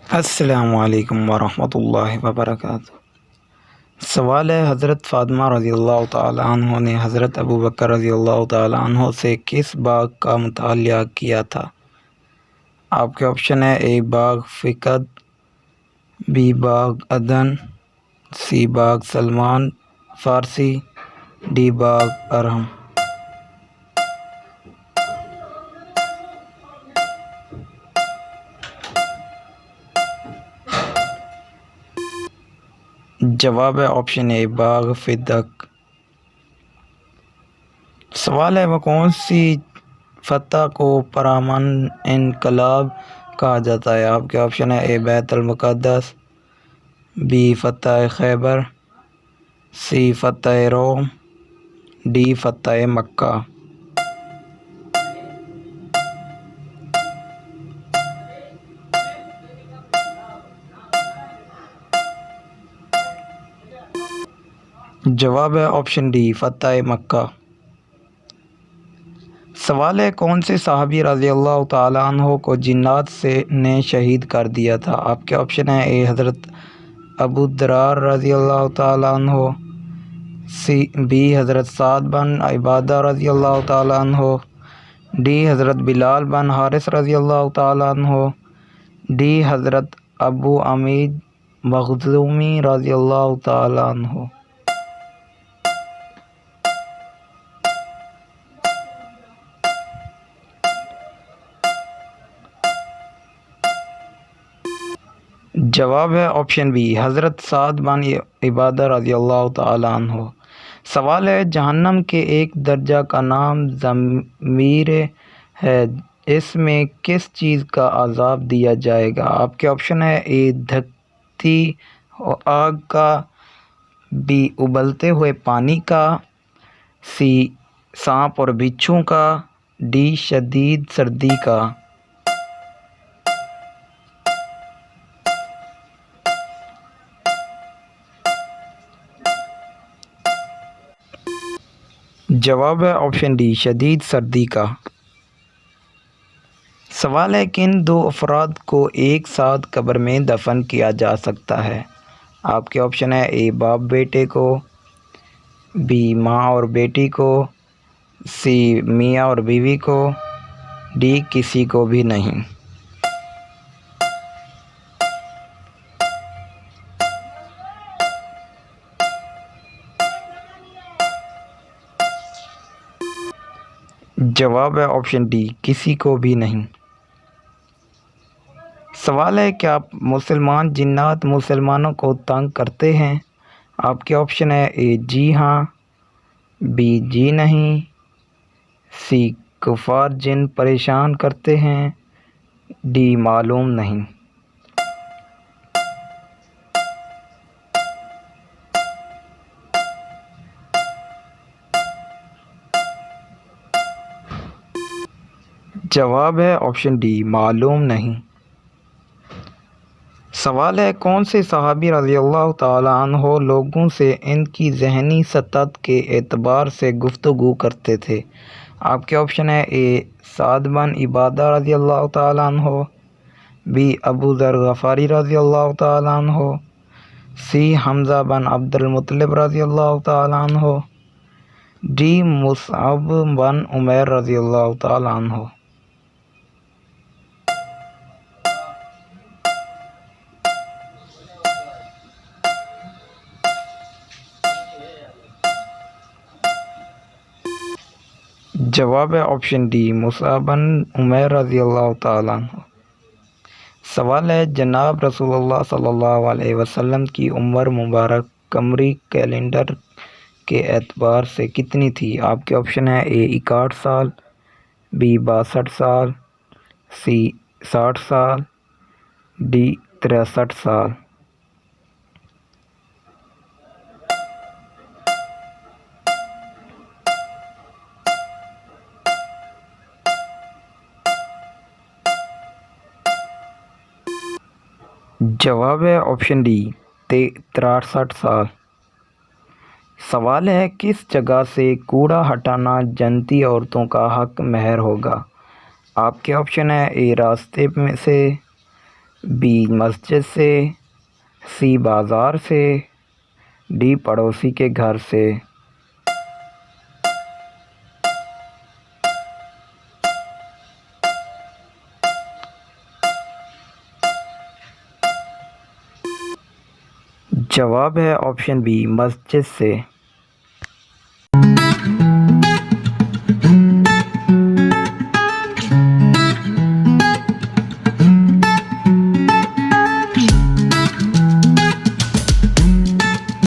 अस्सलामु अलैकुम वरहमतुल्लाहि वबरकातुहू। सवाल है, हज़रत फ़ातिमा रज़ियल्लाहु ताला अन्हा ने हज़रत अबू बकर रज़ियल्लाहु ताला अन्हु से किस बाग़ का मुतालिया किया था? आपके ऑप्शन है ए बाग़ फ़िक़द, बी बाग़ अदन, सी बाग़ सलमान फ़ारसी, डी बाग़ अरहम। जवाब है ऑप्शन ए बाग़ फ़िदक। सवाल है, वह कौन सी फ़तह को पुरअमन इनकलाब कहा जाता है? आपके ऑप्शन है ए बैतुल मुक़द्दस, बी फ़तह खैबर, सी फ़तह रोम, डी फ़तह मक्का। जवाब है ऑप्शन डी फ़तह मक्का। सवाल है, कौन से सहाबी रज़ियल्लाहु ताला अन्हु को जिन्नात ने शहीद कर दिया था? आपके ऑप्शन है ए हज़रत अबू दरार रज़ियल्लाहु ताला अन्हु, सी बी हज़रत साद बिन इबादा रज़ियल्लाहु ताला अन्हु, डी हज़रत बिलाल बिन हारिस रज़ियल्लाहु ताला अन्हु, डी हज़रत अबू अमीद मखज़ूमी रज़ियल्लाहु ताला अन्हु। जवाब है ऑप्शन बी हज़रत साद बिन इबादा रज़ियल्लाहु ताला अन्हु। सवाल है, जहन्नम के एक दर्जा का नाम ज़मीर है, इसमें किस चीज़ का अज़ाब दिया जाएगा? आपके ऑप्शन है ए धकती आग का, बी उबलते हुए पानी का, सी सांप और बिच्छू का, डी शदीद सर्दी का। जवाब है ऑप्शन डी शदीद सर्दी का। सवाल है, किन दो अफराद को एक साथ कब्र में दफन किया जा सकता है? आपके ऑप्शन है ए बाप बेटे को, बी माँ और बेटी को, सी मियाँ और बीवी को, डी किसी को भी नहीं। जवाब है ऑप्शन डी किसी को भी नहीं। सवाल है, क्या मुसलमान जिन्नात मुसलमानों को तंग करते हैं? आपके ऑप्शन है ए जी हाँ, बी जी नहीं, सी कुफार जिन परेशान करते हैं, डी मालूम नहीं। जवाब है ऑप्शन डी मालूम नहीं। सवाल है, कौन से सहाबी रज़ियल्लाहु ताला अन्हु लोगों से इनकी ज़हनी सतह के एतबार से गुफ्तगू करते थे? आपके ऑप्शन है ए साद बिन इबादा रज़ियल्लाहु ताला अन्हु, बी अबू ज़र गफ़ारी रज़ियल्लाहु ताला अन्हु, सी हमज़ा बिन अब्दुल मुत्तलिब रज़ियल्लाहु ताला अन्हु, डी मुसअब बिन उमैर रज़ियल्लाहु ताला अन्हु। जवाब है ऑप्शन डी मुसअब बिन उमैर रज़ियल्लाहु ताला अन्हु। सवाल है, जनाब रसूलुल्लाह सल्लल्लाहु अलैहि वसल्लम की उम्र मुबारक कमरी कैलेंडर के एतबार से कितनी थी? आपके ऑप्शन है ए 61 साल, बी 62 साल, सी 60 साल, डी 63 साल। जवाब है ऑप्शन डी 63 साल। सवाल है, किस जगह से कूड़ा हटाना जन्नती औरतों का हक महर होगा? आपके ऑप्शन है ए रास्ते में से, बी मस्जिद से, सी बाज़ार से, डी पड़ोसी के घर से। जवाब है ऑप्शन बी मस्जिद से।